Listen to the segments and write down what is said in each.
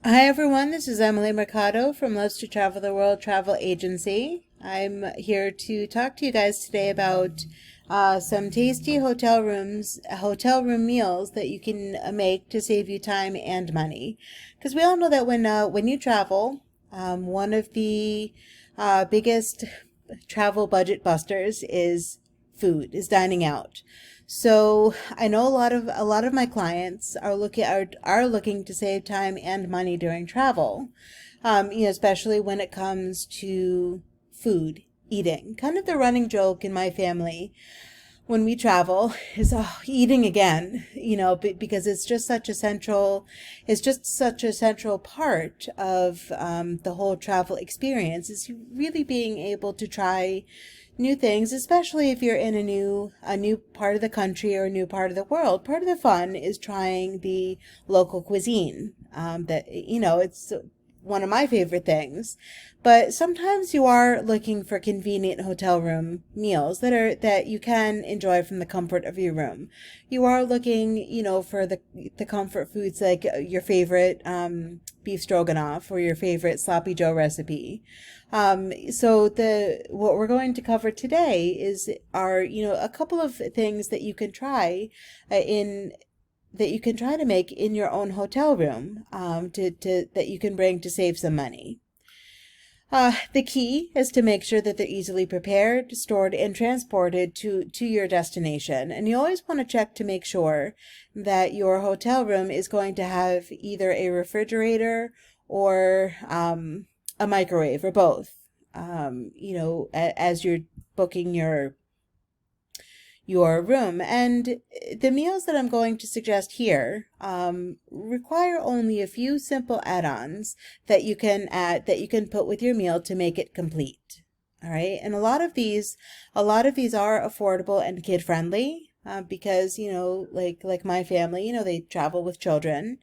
Hi everyone, this is Emily Mercado from Loves to Travel the World Travel Agency. I'm here to talk to you guys today about some tasty hotel room meals that you can make to save you time and money. Because we all know that when you travel, one of the biggest travel budget busters is dining out. So I know a lot of my clients are looking to save time and money during travel. Especially when it comes to food, eating. Kind of the running joke in my family when we travel is eating again, because it's just such a central part of the whole travel experience is really being able to try new things, especially if you're in a new part of the country or a new part of the world. Part of the fun is trying the local cuisine. It's one of my favorite things. But sometimes you are looking for convenient hotel room meals that you can enjoy from the comfort of your room. You are looking, for the comfort foods like your favorite beef stroganoff or your favorite sloppy Joe recipe. So the what we're going to cover today are a couple of things that you can try in that you can try to make in your own hotel room to that you can bring to save some money. The key is to make sure that they're easily prepared, stored, and transported to your destination. And you always want to check to make sure that your hotel room is going to have either a refrigerator or a microwave or both. As you're booking your room. And the meals that I'm going to suggest here require only a few simple add-ons that you can put with your meal to make it complete. All right, and a lot of these are affordable and kid friendly because like my family, they travel with children.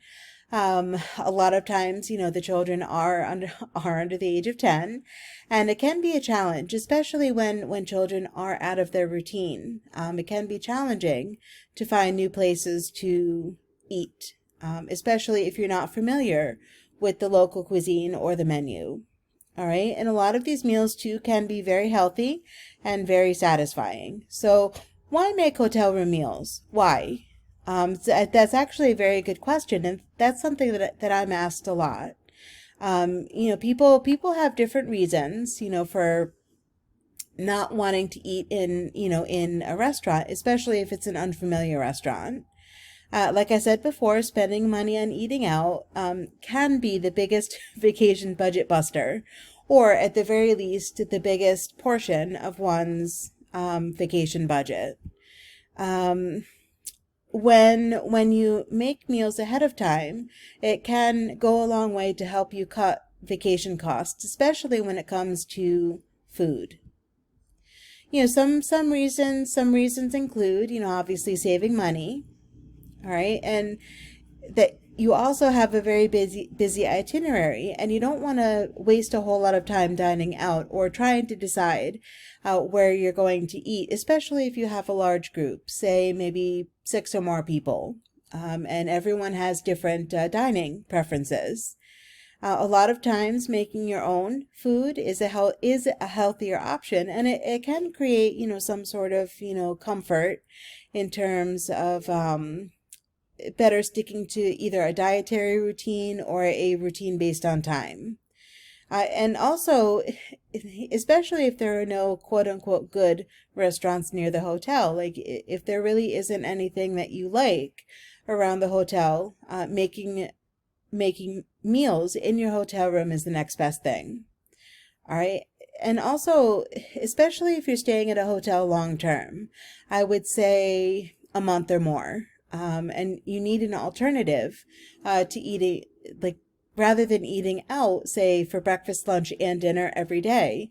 A lot of times, the children are under are under the age of 10, and it can be a challenge, especially when children are out of their routine. It can be challenging to find new places to eat, especially if you're not familiar with the local cuisine or the menu. All right, and a lot of these meals too can be very healthy and very satisfying. So, why make hotel room meals? Why? That's actually a very good question, and that's something that I'm asked a lot. People have different reasons, for not wanting to eat in a restaurant, especially if it's an unfamiliar restaurant. Like I said before, spending money on eating out can be the biggest vacation budget buster, or at the very least, the biggest portion of one's vacation budget. Um, when you make meals ahead of time, it can go a long way to help you cut vacation costs, especially when it comes to food. Some reasons include, obviously saving money, all right, and that you also have a very busy itinerary and you don't want to waste a whole lot of time dining out or trying to decide where you're going to eat, especially if you have a large group, say maybe six or more people, and everyone has different dining preferences. A lot of times making your own food is a healthier option, and it can create, some sort of, comfort in terms of better sticking to either a dietary routine or a routine based on time. And also, especially if there are no quote unquote good restaurants near the hotel, like if there really isn't anything that you like around the hotel, making meals in your hotel room is the next best thing. All right. And also, especially if you're staying at a hotel long term, I would say a month or more. And you need an alternative to eating, like rather than eating out, say for breakfast, lunch, and dinner every day,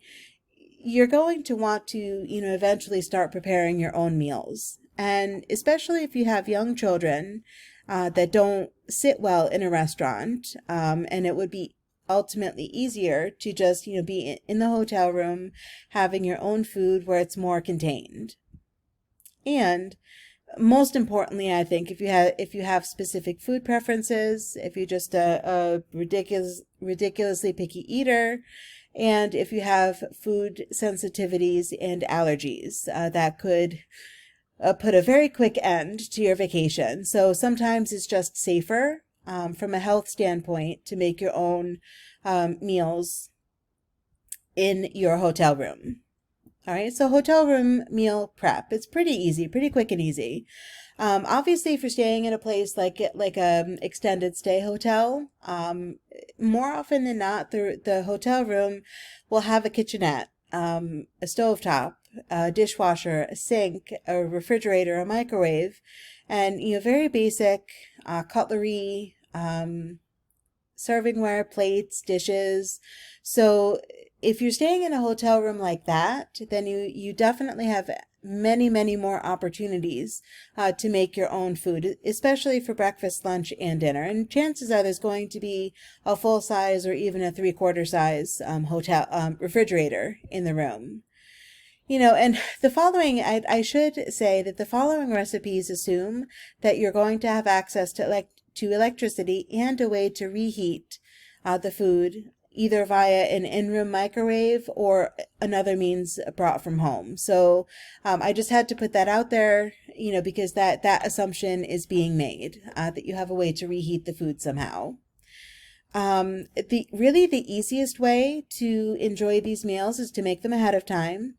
you're going to want to, eventually start preparing your own meals. And especially if you have young children that don't sit well in a restaurant, and it would be ultimately easier to just, be in the hotel room having your own food where it's more contained. And most importantly, I think if you have specific food preferences, if you're just a ridiculously picky eater, and if you have food sensitivities and allergies, that could put a very quick end to your vacation. So sometimes it's just safer from a health standpoint to make your own meals in your hotel room. All right, so hotel room meal prep. It's pretty easy, pretty quick and easy. Obviously, if you're staying in a place like a extended stay hotel, more often than not, the hotel room will have a kitchenette, a stovetop, a dishwasher, a sink, a refrigerator, a microwave, and very basic cutlery, servingware, plates, dishes. So if you're staying in a hotel room like that, then you definitely have many more opportunities to make your own food, especially for breakfast, lunch, and dinner. And chances are there's going to be a full size or even a 3/4 size hotel refrigerator in the room. And the following, I should say that the following recipes assume that you're going to have access to electricity and a way to reheat the food either via an in-room microwave or another means brought from home. So I just had to put that out there, because that assumption is being made, that you have a way to reheat the food somehow. The easiest way to enjoy these meals is to make them ahead of time.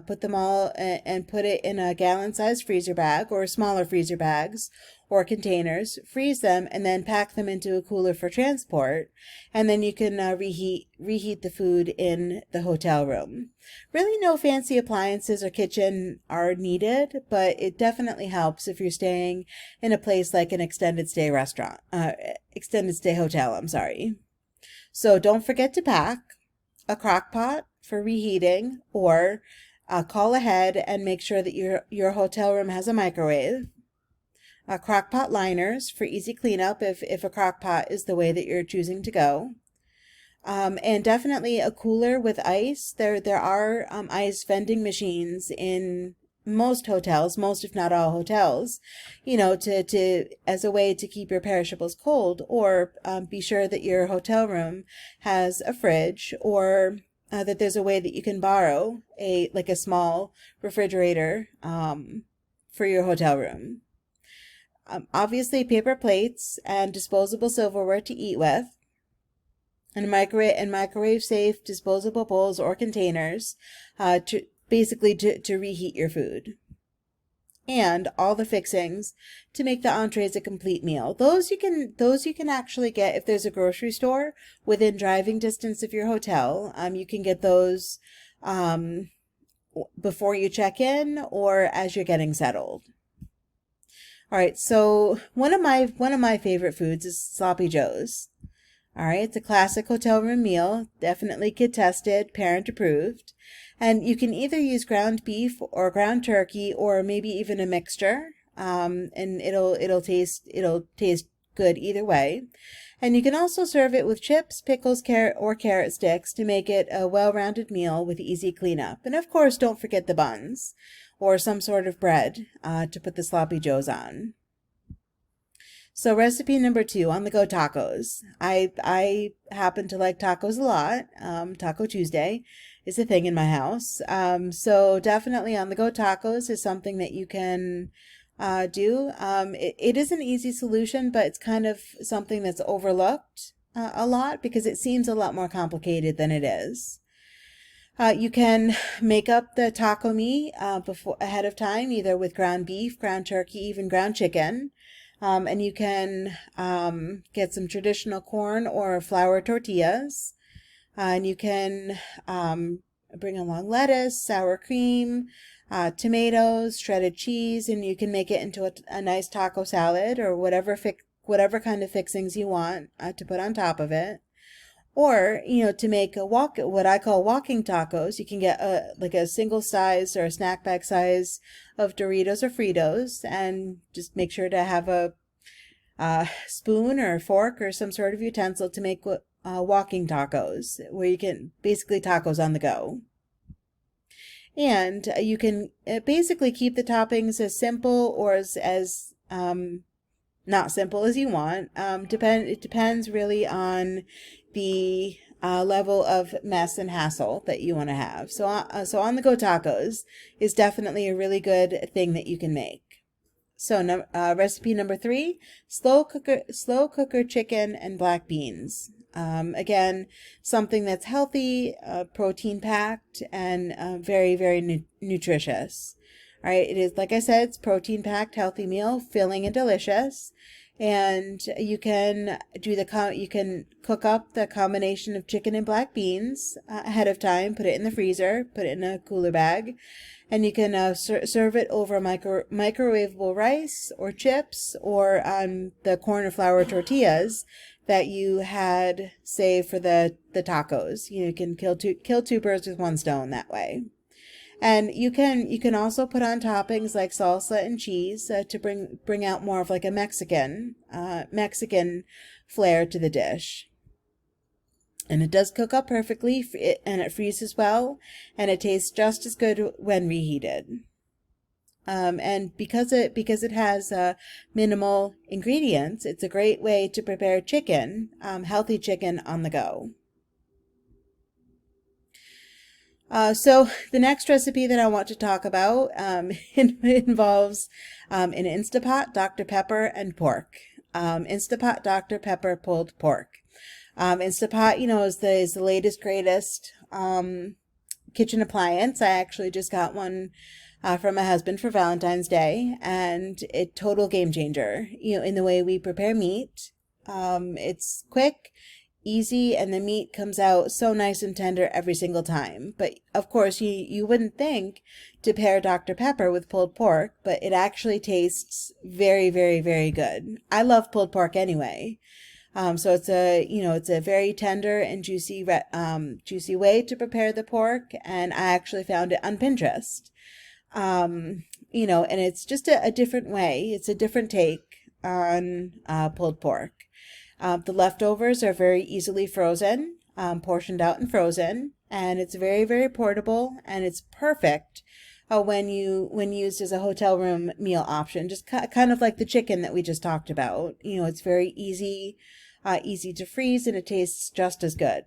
Put them all and put it in a gallon-sized freezer bag or smaller freezer bags or containers. Freeze them and then pack them into a cooler for transport. And then you can reheat the food in the hotel room. Really, no fancy appliances or kitchen are needed, but it definitely helps if you're staying in a place like an extended stay hotel. I'm sorry. So don't forget to pack a crock pot for reheating, or call ahead and make sure that your hotel room has a microwave. Crock pot liners for easy cleanup if a crock pot is the way that you're choosing to go. And definitely a cooler with ice. There are ice vending machines in most hotels, most if not all hotels, to as a way to keep your perishables cold, or be sure that your hotel room has a fridge, or that there's a way that you can borrow a small refrigerator for your hotel room. Obviously, paper plates and disposable silverware to eat with, and microwave safe disposable bowls or containers to reheat your food, and all the fixings to make the entrees a complete meal. Those you can actually get if there's a grocery store within driving distance of your hotel. You can get those before you check in or as you're getting settled. All right, so one of my favorite foods is sloppy joes. All right, it's a classic hotel room meal, definitely kid tested, parent approved, and you can either use ground beef or ground turkey or maybe even a mixture, and it'll taste good either way. And you can also serve it with chips, pickles, carrot sticks to make it a well-rounded meal with easy cleanup. And of course, don't forget the buns or some sort of bread to put the sloppy joes on. So recipe number 2, on-the-go tacos. I happen to like tacos a lot. Taco Tuesday is a thing in my house. So definitely on-the-go tacos is something that you can do. It is an easy solution, but it's kind of something that's overlooked a lot because it seems a lot more complicated than it is. You can make up the taco meat ahead of time, either with ground beef, ground turkey, even ground chicken. And you can get some traditional corn or flour tortillas. And you can bring along lettuce, sour cream, tomatoes, shredded cheese, and you can make it into a nice taco salad or whatever kind of fixings you want to put on top of it. Or, to make what I call walking tacos, you can get a single size or a snack bag size of Doritos or Fritos, and just make sure to have a spoon or a fork or some sort of utensil to make walking tacos, where you can basically tacos on the go. And you can basically keep the toppings as simple or as not simple as you want. It depends really on the level of mess and hassle that you want to have. So on the go tacos is definitely a really good thing that you can make. So recipe number 3: slow cooker chicken and black beans. Again, something that's healthy, protein packed, and very, very nutritious. All right, it is, like I said, it's protein packed, healthy meal, filling and delicious. And you can you can cook up the combination of chicken and black beans ahead of time, put it in the freezer, put it in a cooler bag, and you can serve it over microwavable rice or chips or on the corn or flour tortillas that you had saved for the tacos. You can kill two birds with one stone that way. And you can also put on toppings like salsa and cheese to bring out more of like a Mexican flair to the dish. And it does cook up perfectly, and it freezes well, and it tastes just as good when reheated. And because it has minimal ingredients, it's a great way to prepare chicken, healthy chicken on the go. So the next recipe that I want to talk about involves an Instapot, Dr. Pepper, and pork. Instapot, Dr. Pepper pulled pork. Instapot, is the latest, greatest kitchen appliance. I actually just got one from my husband for Valentine's Day, and it total game changer. In the way we prepare meat. It's quick, easy, and the meat comes out so nice and tender every single time. But of course, you wouldn't think to pair Dr. Pepper with pulled pork, but it actually tastes very, very, very good. I love pulled pork anyway. So it's a very tender and juicy way to prepare the pork, and I actually found it on Pinterest. And it's just a different way. It's a different take on pulled pork. The leftovers are very easily frozen, portioned out and frozen, and it's very, very portable, and it's perfect when used as a hotel room meal option. Just kind of like the chicken that we just talked about. It's very easy to freeze, and it tastes just as good.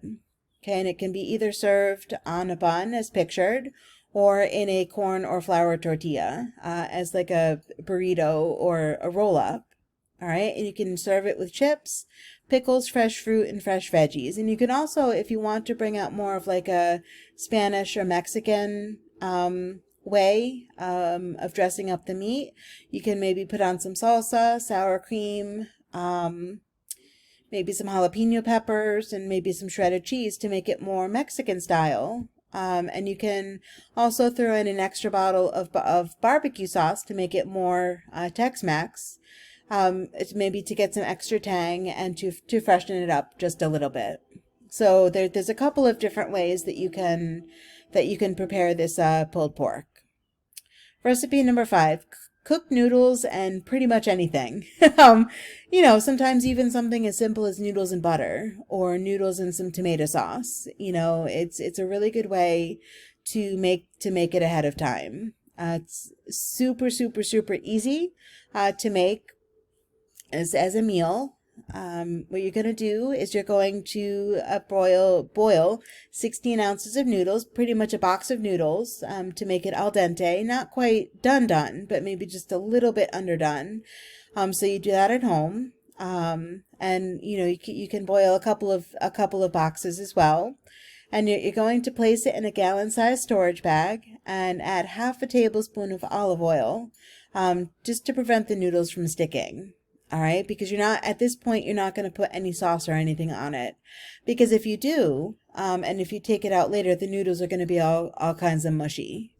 Okay, and it can be either served on a bun as pictured, or in a corn or flour tortilla as like a burrito or a roll-up. All right, and you can serve it with chips, pickles, fresh fruit, and fresh veggies. And you can also, if you want to bring out more of like a Spanish or Mexican way of dressing up the meat, you can maybe put on some salsa, sour cream, maybe some jalapeno peppers, and maybe some shredded cheese to make it more Mexican style. And you can also throw in an extra bottle of barbecue sauce to make it more Tex-Mex. It's maybe to get some extra tang and to freshen it up just a little bit. So there's a couple of different ways that you can prepare this pulled pork. Recipe number 5: cooked noodles and pretty much anything. Sometimes even something as simple as noodles and butter, or noodles and some tomato sauce. It's a really good way to make it ahead of time. It's super, super, super easy to make as a meal. What you're going to do is you're going to boil 16 ounces of noodles, pretty much a box of noodles, to make it al dente, not quite done, but maybe just a little bit underdone. So you do that at home. And you can boil a couple of boxes as well. And you're going to place it in a gallon-sized storage bag and add half a tablespoon of olive oil, just to prevent the noodles from sticking. All right, because at this point, you're not going to put any sauce or anything on it. Because if you do, and if you take it out later, the noodles are going to be all kinds of mushy.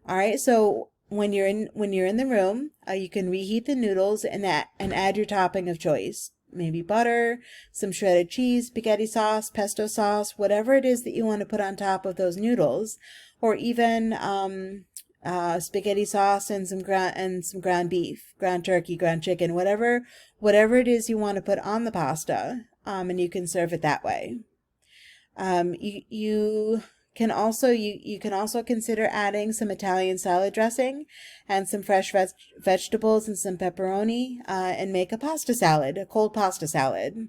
All right, so when you're in the room, you can reheat the noodles and add your topping of choice. Maybe butter, some shredded cheese, spaghetti sauce, pesto sauce, whatever it is that you want to put on top of those noodles, or even spaghetti sauce and some ground beef, ground turkey, ground chicken, whatever it is you want to put on the pasta, and you can serve it that way. You you can also consider adding some Italian salad dressing and some fresh vegetables and some pepperoni, and make a pasta salad, a cold pasta salad.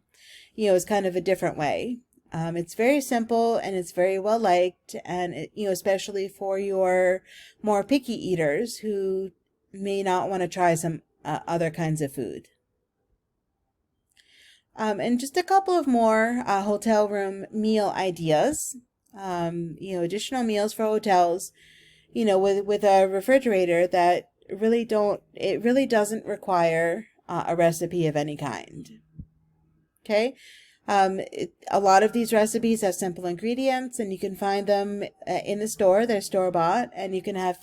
It's kind of a different way. It's very simple and it's very well liked, and especially for your more picky eaters who may not want to try some other kinds of food. And just a couple of more hotel room meal ideas. Additional meals for hotels, with a refrigerator that it really doesn't require a recipe of any kind. Okay. A lot of these recipes have simple ingredients, and you can find them in the store. They're store bought, and you can have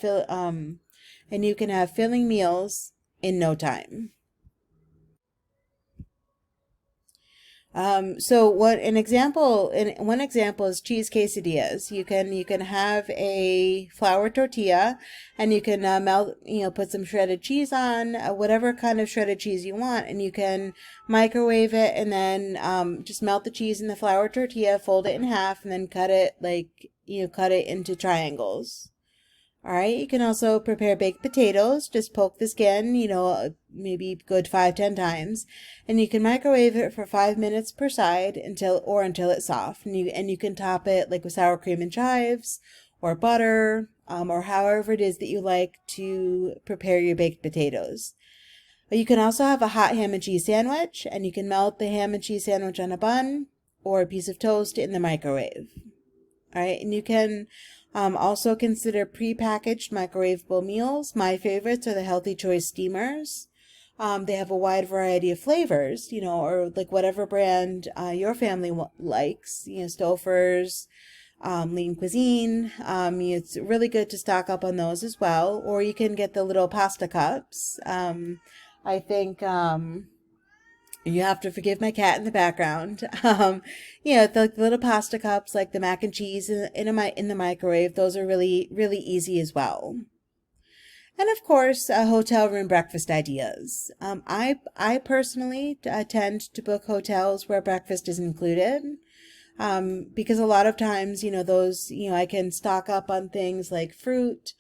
filling meals in no time. So one example is cheese quesadillas. You can have a flour tortilla, and you can put some shredded cheese on, whatever kind of shredded cheese you want, and you can microwave it, and then just melt the cheese in the flour tortilla, fold it in half, and then cut it into triangles. All right, you can also prepare baked potatoes. Just poke the skin, maybe good 5-10 times, and you can microwave it for 5 minutes per side until it's soft. And you can top it like with sour cream and chives, or butter, or however it is that you like to prepare your baked potatoes. But you can also have a hot ham and cheese sandwich, and you can melt the ham and cheese sandwich on a bun or a piece of toast in the microwave. All right, and you can also consider pre-packaged microwavable meals. My favorites are the Healthy Choice steamers. They have a wide variety of flavors, or like whatever brand your family likes, Stouffer's, Lean Cuisine. It's really good to stock up on those as well. Or you can get the little pasta cups. I think you have to forgive my cat in the background. The little pasta cups, like the mac and cheese in the microwave, those are really, really easy as well. And of course, hotel room breakfast ideas. I personally tend to book hotels where breakfast is included, because a lot of times, I can stock up on things like fruit,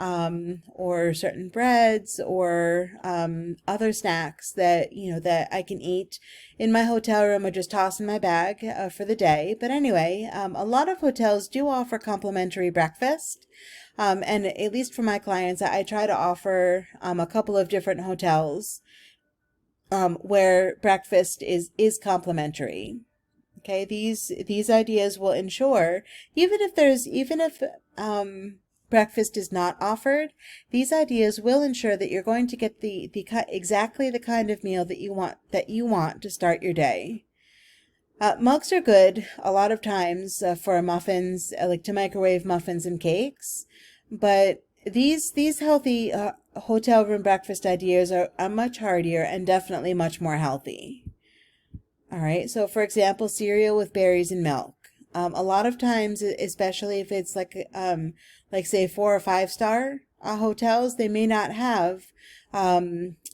or certain breads, or other snacks that I can eat in my hotel room or just toss in my bag for the day. But anyway, a lot of hotels do offer complimentary breakfast, and at least for my clients, I try to offer a couple of different hotels where breakfast is complimentary. Okay, these ideas will ensure, even if breakfast is not offered, these ideas will ensure that you're going to get exactly the kind of meal that you want to start your day. Mugs are good a lot of times for muffins, like to microwave muffins and cakes, but these healthy hotel room breakfast ideas are much heartier and definitely much more healthy. All right, so for example, cereal with berries and milk. A lot of times, especially if it's like say 4 or 5 star hotels, they may not have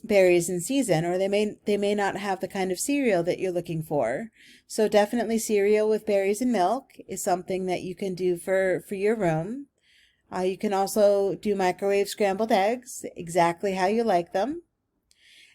berries in season, or they may not have the kind of cereal that you're looking for. So definitely cereal with berries and milk is something that you can do for your room. You can also do microwave scrambled eggs exactly how you like them.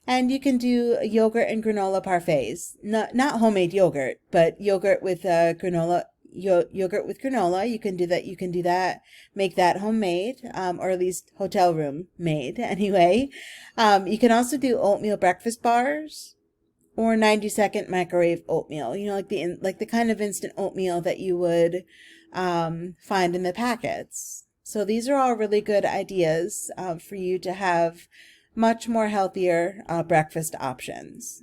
And you can do yogurt and granola parfaits. Not homemade yogurt, but yogurt with granola. Yogurt with granola. You can do that. Make that homemade, or at least hotel room made. Anyway, you can also do oatmeal breakfast bars, or 90-second microwave oatmeal. Like the kind of instant oatmeal that you would find in the packets. So these are all really good ideas for you to have much more healthier breakfast options.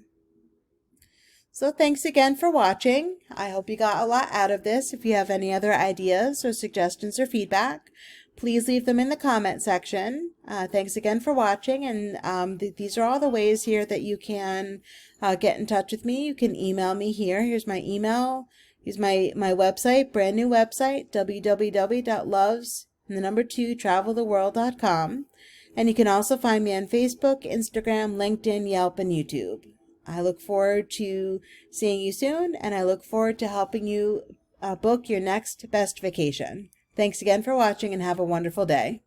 So thanks again for watching. I hope you got a lot out of this. If you have any other ideas or suggestions or feedback, please leave them in the comment section. Thanks again for watching, and these are all the ways here that you can get in touch with me. You can email me here. Here's my email. Here's my website, brand new website, www.loves2traveltheworld.com. And you can also find me on Facebook, Instagram, LinkedIn, Yelp, and YouTube. I look forward to seeing you soon, and I look forward to helping you book your next best vacation. Thanks again for watching and have a wonderful day.